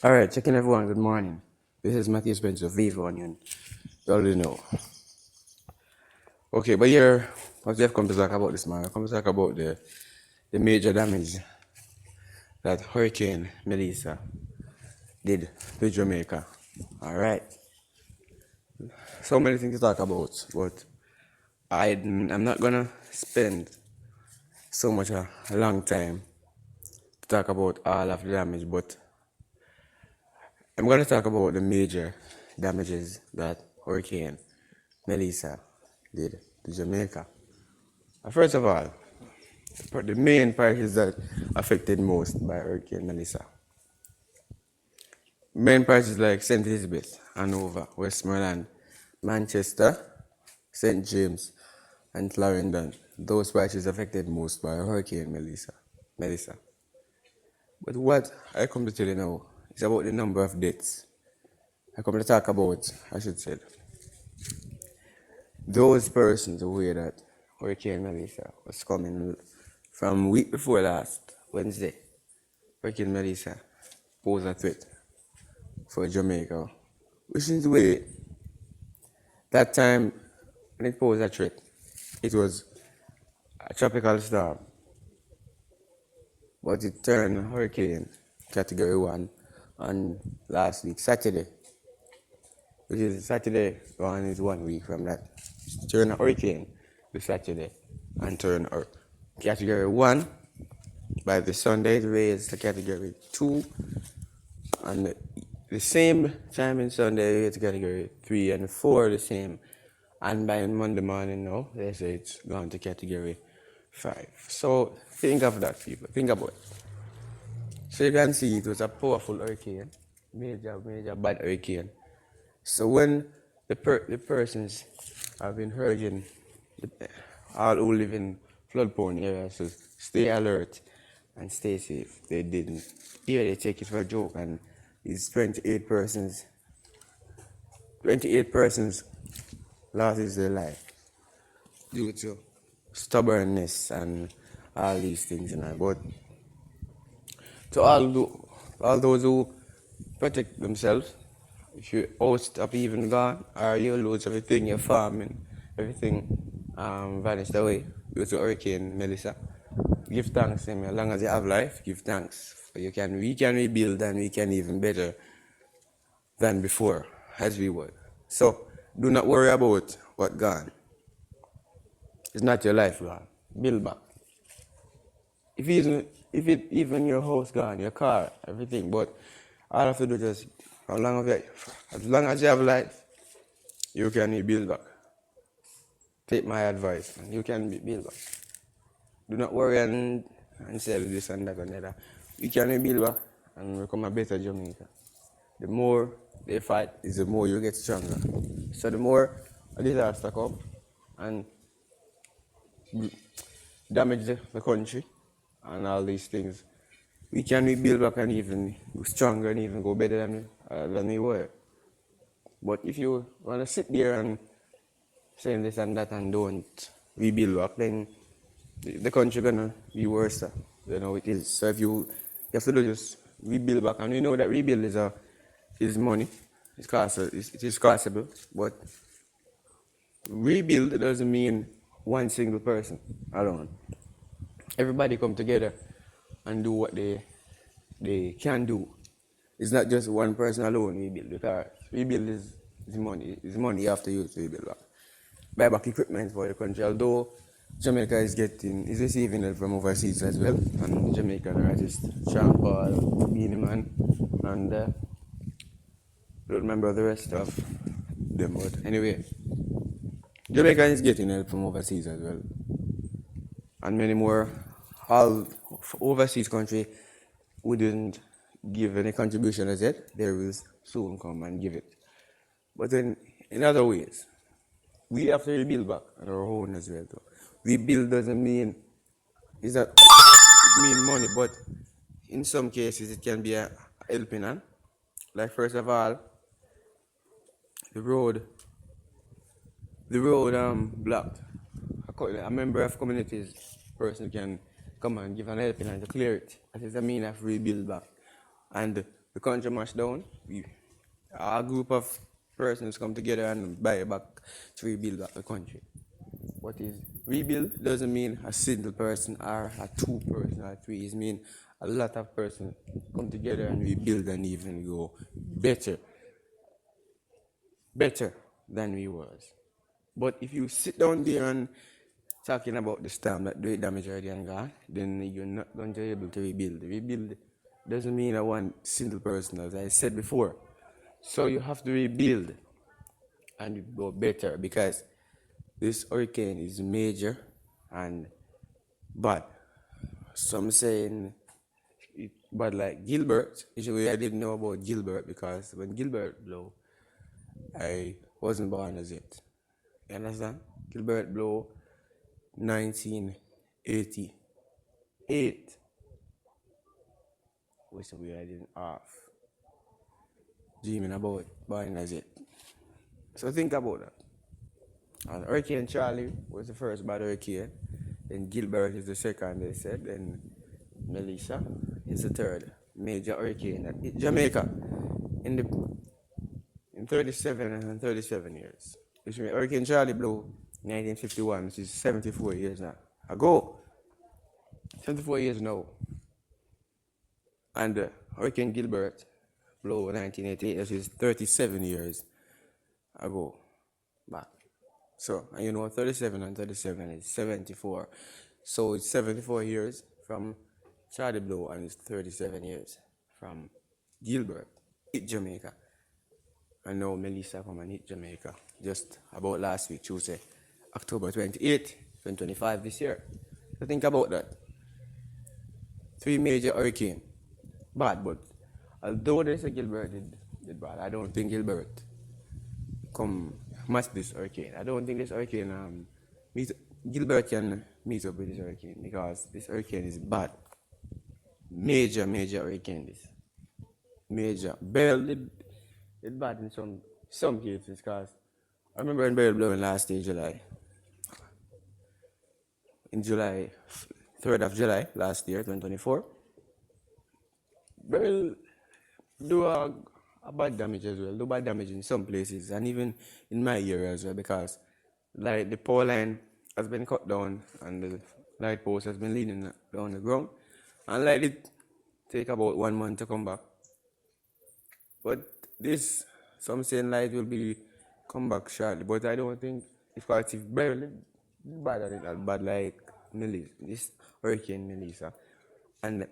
All right, checking everyone. Good morning. This is Matthew Spencer, Vivo Onion. You already know. Okay, but here, what we have come to talk about this, man. I come to talk about the major damage that Hurricane Melissa did to Jamaica. All right. So many things to talk about, but I'm not gonna spend so much a long time to talk about all of the damage, but I'm gonna talk about the major damages that Hurricane Melissa did to Jamaica. First of all, the main parishes that affected most by Hurricane Melissa. Main parishes like St. Elizabeth, Hanover, Westmoreland, Manchester, St. James, and Clarendon. Those parishes affected most by Hurricane Melissa. But what I come to tell you now is about the number of deaths. I come to talk about, I should say, those persons aware that Hurricane Melissa was coming from week before last, Wednesday. Hurricane Melissa posed a threat for Jamaica, which is the way that time when it posed a threat, it was a tropical storm, but it turned hurricane category 1 on last week, Saturday, which is Saturday, gone is 1 week from that. Turn a hurricane the Saturday and turn category 1. By the Sunday, it raised to category 2, and the same time in Sunday, it's category 3 and 4 the same. And by Monday morning now, they say it's gone to category 5. So think of that, people. Think about it. So you can see it was a powerful hurricane, major bad hurricane. So when the persons have been urging all who live in flood-prone areas to stay alert and stay safe, they didn't. Here they take it for a joke, and these 28 persons lost their life due to stubbornness and all these things, But to all those who protect themselves, if your house up even gone, or you lose everything, your farming, everything vanished away due to Hurricane Melissa, give thanks to him. As long as you have life, give thanks. We can rebuild, and we can even better than before, as we were. So do not worry about what gone. It's not your life gone. Build back. If even your house gone, your car, everything, but all you have to do is as long as you have life, you can rebuild back. Take my advice, and you can build back. Do not worry and say this and that and that. You can rebuild back and become a better Jamaica. The more they fight, is the more you get stronger. So the more a disaster come and damage the country and all these things, we can rebuild back and even go stronger and even go better than we were. But if you want to sit there and say this and that and don't rebuild back, then the country gonna be worse than how it is. So if you have to do just rebuild back, and we know that rebuild is money, it is costable, but rebuild doesn't mean one single person alone. Everybody come together and do what they can do. It's not just one person alone rebuild, because rebuild is money. It's money you have to use to rebuild back. Buy back equipment for the country, although Jamaica is receiving help from overseas as well, and Jamaican artist Sean Paul, Beanie Man, and I don't remember the rest of them, but anyway, Jamaica is getting help from overseas as well, and many more. All overseas country wouldn't give any contribution as yet. They will soon come and give it. But then, in other ways, we have to rebuild back on our own as well. Though. Rebuild doesn't mean it mean money, but in some cases it can be a helping hand. Like first of all, the road blocked. A member of communities person can come and give an helping hand to clear it. That is a mean of rebuild back. And the country mashed down, a group of persons come together and buy back to rebuild back the country. What is rebuild doesn't mean a single person or a two person or three. It means a lot of persons come together and rebuild and even go better than we was. But if you sit down there and talking about the storm that do it damage already and gone, then you're not going to be able to rebuild. Rebuild doesn't mean a one single person, as I said before. So you have to rebuild and go better because this hurricane is major and bad. Some saying it bad like Gilbert. Usually I didn't know about Gilbert because when Gilbert blew, I wasn't born as yet. You understand? Gilbert blew 1988. Which we I didn't off. Dreaming about born as yet. So think about that. And Hurricane Charlie was the first bad hurricane. Then Gilbert is the second, they said. Then Melissa is the third major hurricane that hit Jamaica in the in 37 years. Which means Hurricane Charlie blew 1951, which is 74 years now ago. 74 years now. And Hurricane Gilbert blew 1988, which is 37 years ago back. So, and you know, 37 and 37 is 74. So it's 74 years from Charlie Blow and it's 37 years from Gilbert hit Jamaica. And now Melissa come and hit Jamaica just about last week, Tuesday, October 28, 2025 this year. So think about that. Three major hurricanes. Bad, but although they say Gilbert did bad, I don't think Gilbert come match this hurricane. I don't think this hurricane Gilbert can meet up with this hurricane because this hurricane is bad. Major hurricane this. Major. Beryl did bad in some cases because I remember when Beryl blowing last day July. In July, 3rd of July last year, 2024. Beryl do a bad damage as well, do bad damage in some places and even in my area as well because like the power line has been cut down and the light post has been leaning down the ground and like it take about 1 month to come back. But this, some saying light will be come back shortly, but I don't think if Beryl bad at it as bad like Melissa, this Hurricane Melissa, and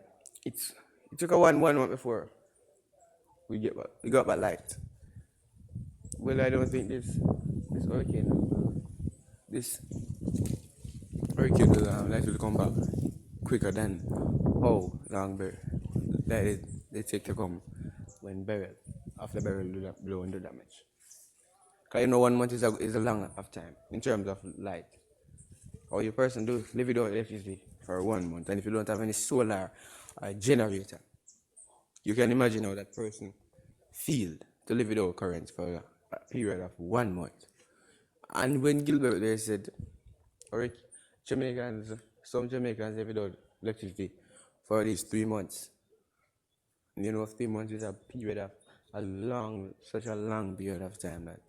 it took a one month before we got back light. Well, I don't think this hurricane light will come back quicker than how long they take to come when after Beryl do that blow and do damage. Because you know 1 month is a long of time in terms of light. Or your person do live without electricity for 1 month, and if you don't have any solar or generator, you can imagine how that person feel to live without current for a period of 1 month. And when Gilbert they said, or some Jamaicans live without electricity for at least 3 months. And you know, 3 months is a period of such a long period of time that,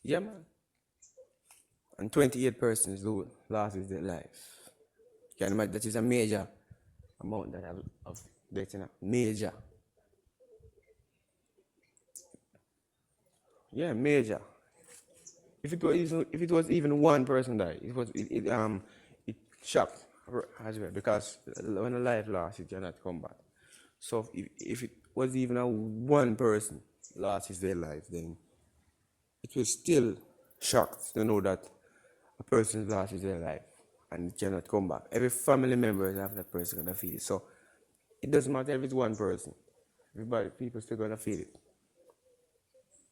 yeah man. And 28 persons lost their life. Can you imagine that is a major amount that of death, major. Yeah, major. If it was even one person died, it shocked as well because when a life lost, it cannot come back. So if it was even a one person lost their life, then it was still shocked to know that a person lost their life and it cannot come back. Every family member of that person gonna feel it. So it doesn't matter if it's one person. People still gonna feel it.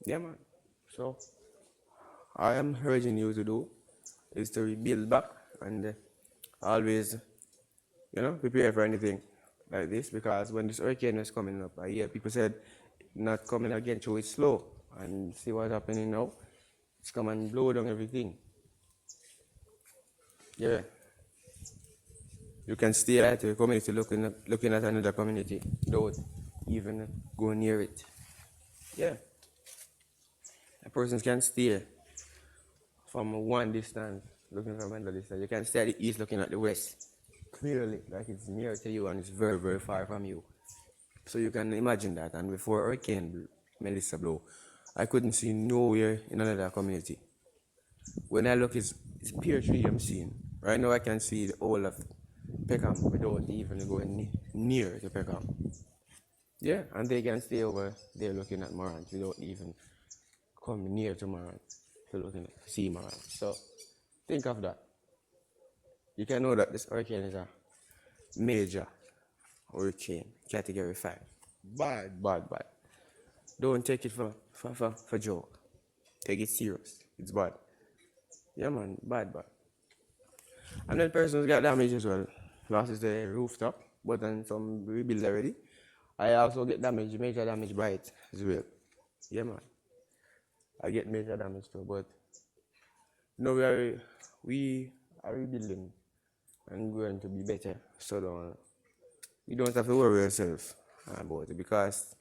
Yeah, man. So I am urging you to do is to rebuild back and always, prepare for anything like this because when this hurricane was coming up, I hear people said not coming again, so it's slow and see what's happening now. It's come and blow down everything. Yeah. You can stay at your community looking at another community. Don't even go near it. Yeah, a person can stay from one distance, looking from another distance. You can stay at the east looking at the west. Clearly, like it's near to you and it's very, very far from you. So you can imagine that. And before Hurricane Melissa blow, I couldn't see nowhere in another community. When I look, it's Pier 3 I'm seeing. Right now I can see the whole of Peckham without even going near to Peckham. Yeah, and they can stay over there looking at Morant without even coming near to Morant to looking at see Morant. So think of that. You can know that this hurricane is a major hurricane, category 5. Bad, bad, bad. Don't take it for joke. Take it serious. It's bad. Yeah, man, bad, bad. And then persons got damaged as well. Lost the rooftop, but then some rebuild already. I also get damage, major damage by it as well. Yeah, man. I get major damage too, but no, we are rebuilding and going to be better. So we don't have to worry ourselves about it because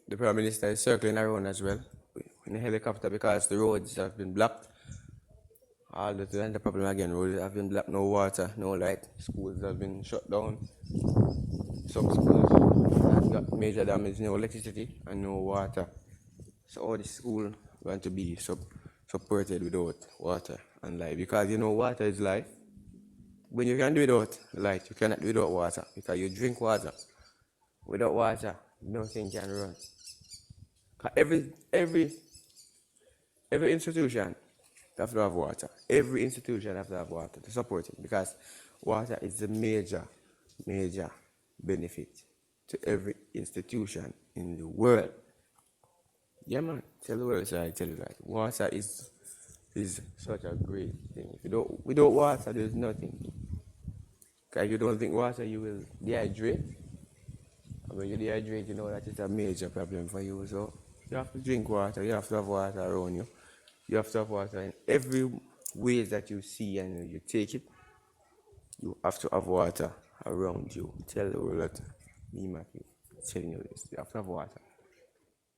the Prime Minister is circling around as well in a helicopter because the roads have been blocked. All the problem again, roads have been blocked, no water, no light, schools have been shut down. Some schools have got major damage, no electricity and no water. So all the school want to be supported without water and light because you know water is life. When you can do without light, you cannot do without water because you drink water. Without water, nothing can run. Every institution have to have water. Every institution have to have water to support it because water is a major benefit to every institution in the world. Yeah, man. Tell the world, so I tell you that water is such a great thing. If you don't, without water, there's nothing. Because if you don't drink water, you will dehydrate. And when you dehydrate, you know that it's a major problem for you. So you have to drink water. You have to have water around you. You have to have water in every way that you see and you take it. You have to have water around you. Tell the world that me, Matthew, telling you this. You have to have water.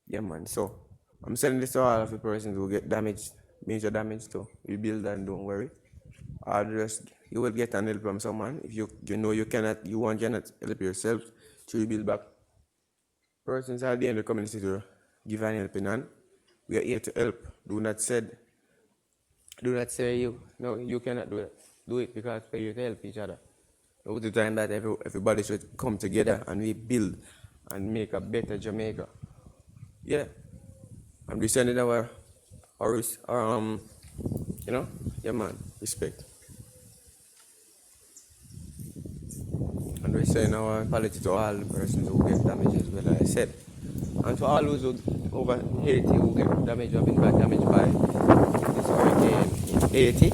Yeah, man. So I'm sending this to all of the persons who get damaged, major damage to rebuild and don't worry. You will get an help from someone if you know you cannot help yourself to rebuild back. Persons are the end of the community to give an helping hand. We are here to help. Do not say you cannot do it. Do it because we are here to help each other. Over the time that everybody should come together and we build and make a better Jamaica. Yeah. And we sending our yeah, man, respect. And we send our apology to all the persons who get damaged as well, as I said. And to all those who over Haiti who get damaged or been damaged by this hurricane in Haiti.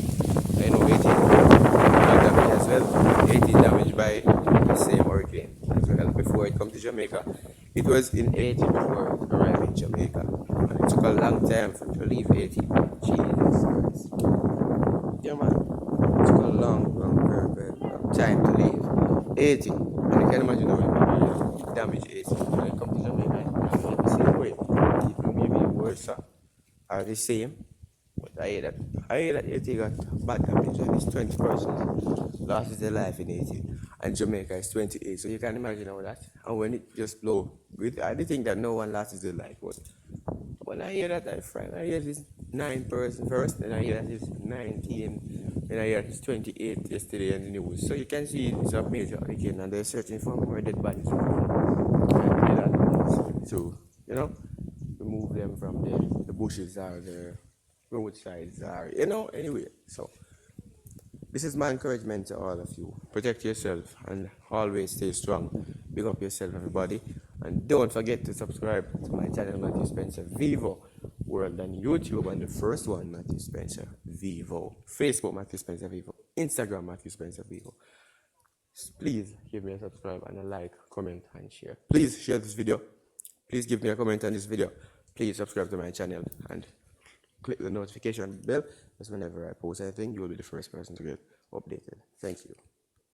I know Haiti got damaged as well. Haiti damaged by the same hurricane as well before it come to Jamaica. It was in Haiti before it arrived in Jamaica. And it took a long time for it to leave Haiti. Jesus Christ. Yeah, man. It took a very long time to leave Haiti. And you can imagine how it damaged Haiti. When it comes to Jamaica, it's not the same way. Even maybe worse or the same. But I hear that Haiti got bad damage and it's 20 persons lost their life in Haiti. And Jamaica is 28. So you can imagine all that. And when it just blow, I did think that no one lost their life. But when I hear that, I hear this 9 person first, then I hear that it's 19, then I hear it's 28 yesterday in the news. So you can see it's a major hurricane and they're searching for more dead bodies. So, remove them from the bushes or the roadsides or, anyway. So, this is my encouragement to all of you. Protect yourself and always stay strong. Big up yourself, everybody. And don't forget to subscribe to my channel, Matthew Spencer Vivo World, on YouTube. And the first one, Matthew Spencer Vivo. Facebook, Matthew Spencer Vivo. Instagram, Matthew Spencer Vivo. Please give me a subscribe and a like, comment, and share. Please share this video. Please give me a comment on this video. Please subscribe to my channel and click the notification bell, because whenever I post anything, you will be the first person to get updated. Thank you.